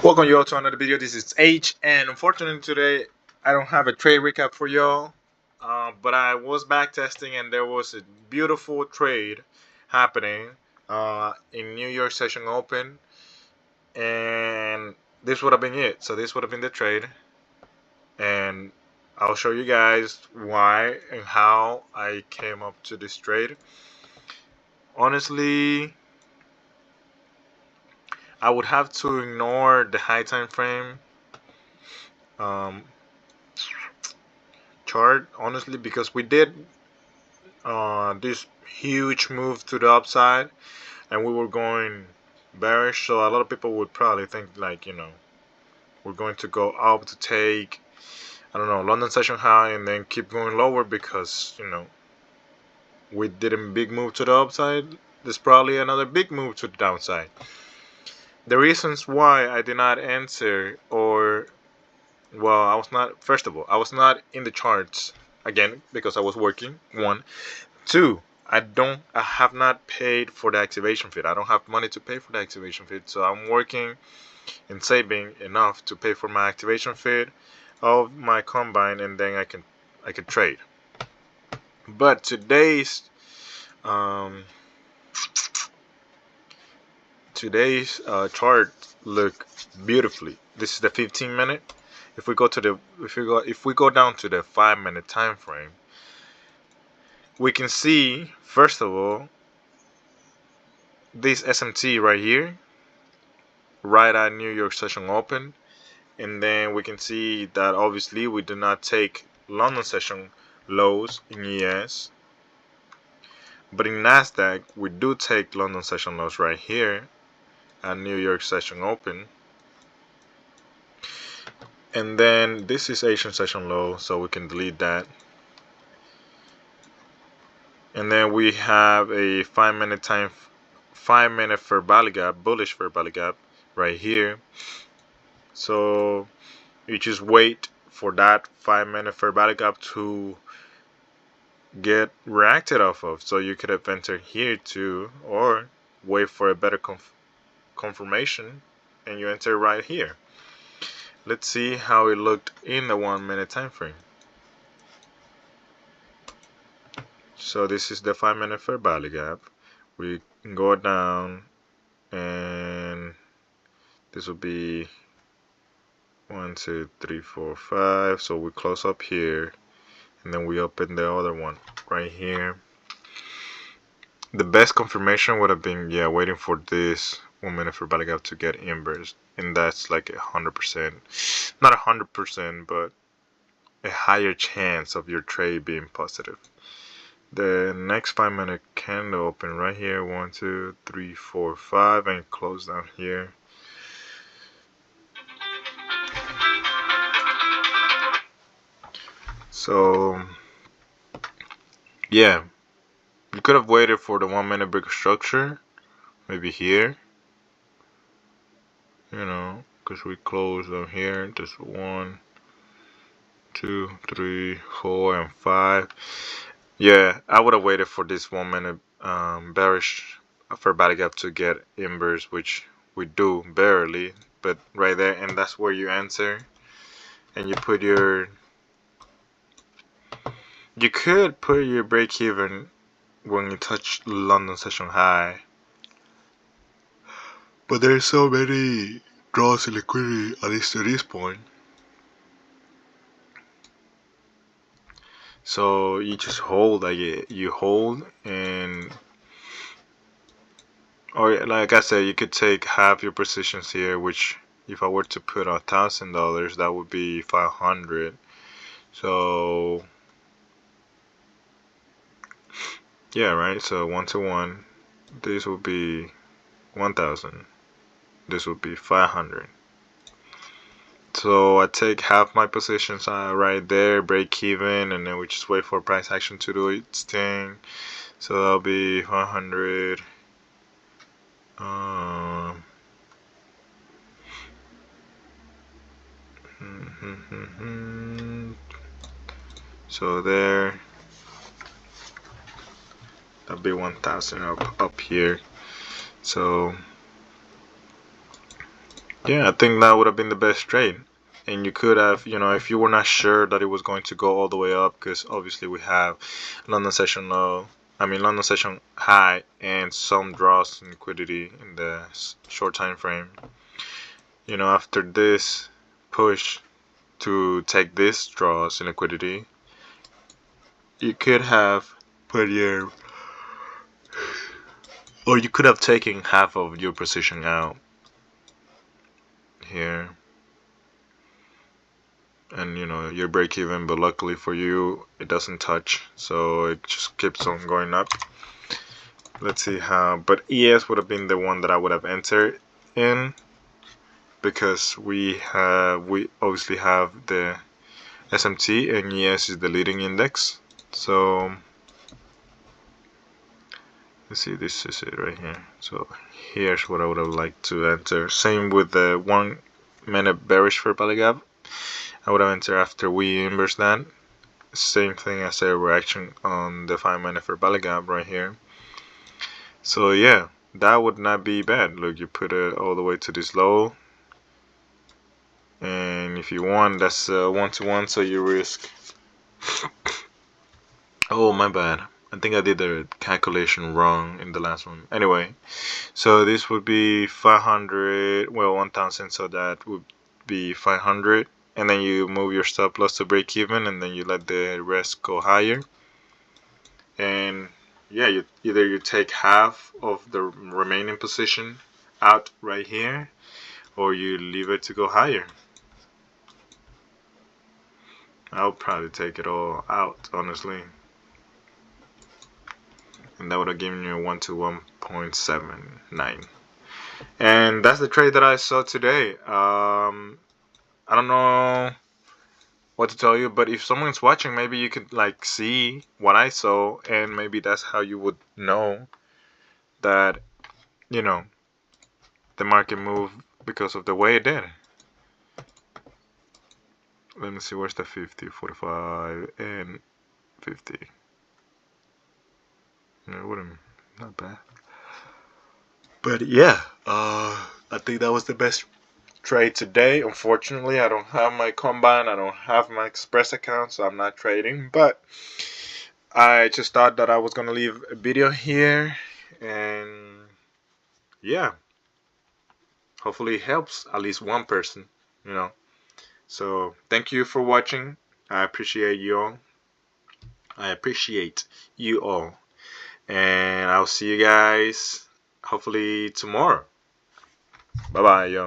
Welcome you all to another video. This is H, and unfortunately today I don't have a trade recap for y'all. But I was back testing, and there was a beautiful trade happening in New York Session Open, and this would have been it. So this would have been the trade, and I'll show you guys why and how I came up to this trade. Honestly, I would have to ignore the high time frame. Um, chart, honestly, because we did this huge move to the upside and we were going bearish, so a lot of people would probably think like, we're going to go up to take, I don't know, London session high and then keep going lower because we did a big move to the upside. There's probably another big move to the downside. The reasons why I did not answer, or well, I was not, first of all, I was not in the charts again because I was working. One. Two, I have not paid for the activation fee. I don't have money to pay for the activation fee. So I'm working and saving enough to pay for my activation fee of my combine, and then I can trade. But um chart look beautifully. This is the 15-minute. If we go down to the 5-minute time frame, we can see first of all this SMT right here, right at New York Session Open, and then we can see that obviously we do not take London Session lows in ES, but in Nasdaq we do take London Session lows right here at New York Session Open. And then this is Asian Session low, so we can delete that. And then we have a 5-minute fair value gap, bullish fair value gap right here. So you just wait for that 5-minute fair value gap to get reacted off of. So you could have entered here too, or wait for a better confirmation and you enter right here. Let's see how it looked in the 1-minute time frame. So this is the 5-minute fair value gap. We go down and this will be 1, 2, 3, 4, 5. So we close up here and then we open the other one right here. The best confirmation would have been, yeah, waiting for this 1-minute fair value gap to get inverse, and that's like 100%, not 100%, but a higher chance of your trade being positive. The next 5-minute candle open right here, 1, 2, 3, 4, 5, and close down here. So yeah, you could have waited for the 1-minute bigger structure, maybe here, because we closed down here. Just 1, 2, 3, 4, and 5. Yeah, I would have waited for this 1-minute bearish fair value gap to get inverse, which we do barely, but right there, and that's where you enter, and you could put your break even when you touch London session high, but there's so many draws in liquidity at least to this point. So you just hold, like you hold, and or like I said, you could take half your positions here, which if I were to put $1,000, that would be 500. So yeah, right. So 1 to 1, this would be 1,000. This would be 500. So I take half my positions right there, break even, and then we just wait for price action to do its thing. So that'll be 100. So there, that'll be 1,000 up here. So Yeah, I think that would have been the best trade. And you could have, if you were not sure that it was going to go all the way up, because obviously we have London session low, London session high, and some draws in liquidity in the short time frame. After this push to take this draws in liquidity, you could have put your, or you could have taken half of your position out here, and your break even, but luckily for you it doesn't touch, so it just keeps on going up. Let's see how, but ES would have been the one that I would have entered in, because we obviously have the SMT and ES is the leading index. So let's see, this is it right here. So here's what I would have liked to enter. Same with the 1 minute bearish fair value gap. I would have entered after we inverse that. Same thing as a reaction on the 5 minute fair value gap right here. So yeah, that would not be bad. Look, you put it all the way to this low, and if you want, that's 1-to-1, so you risk. Oh, my bad. I think I did the calculation wrong in the last one. Anyway, so this would be 500, well, 1000, so that would be 500. And then you move your stop loss to break even, and then you let the rest go higher. And yeah, you take half of the remaining position out right here, or you leave it to go higher. I'll probably take it all out, honestly. And that would have given you 1 to 1.79. And that's the trade that I saw today. I don't know what to tell you, but if someone's watching, maybe you could like see what I saw, and maybe that's how you would know that the market moved because of the way it did. Let me see, where's the 50, 45, and 50. It wouldn't, not bad. But yeah, I think that was the best trade today. Unfortunately, I don't have my Combine, I don't have my Express account, so I'm not trading. But I just thought that I was gonna leave a video here, and yeah, hopefully it helps at least one person. So thank you for watching. I appreciate you all. And I'll see you guys hopefully tomorrow. Bye bye, yo.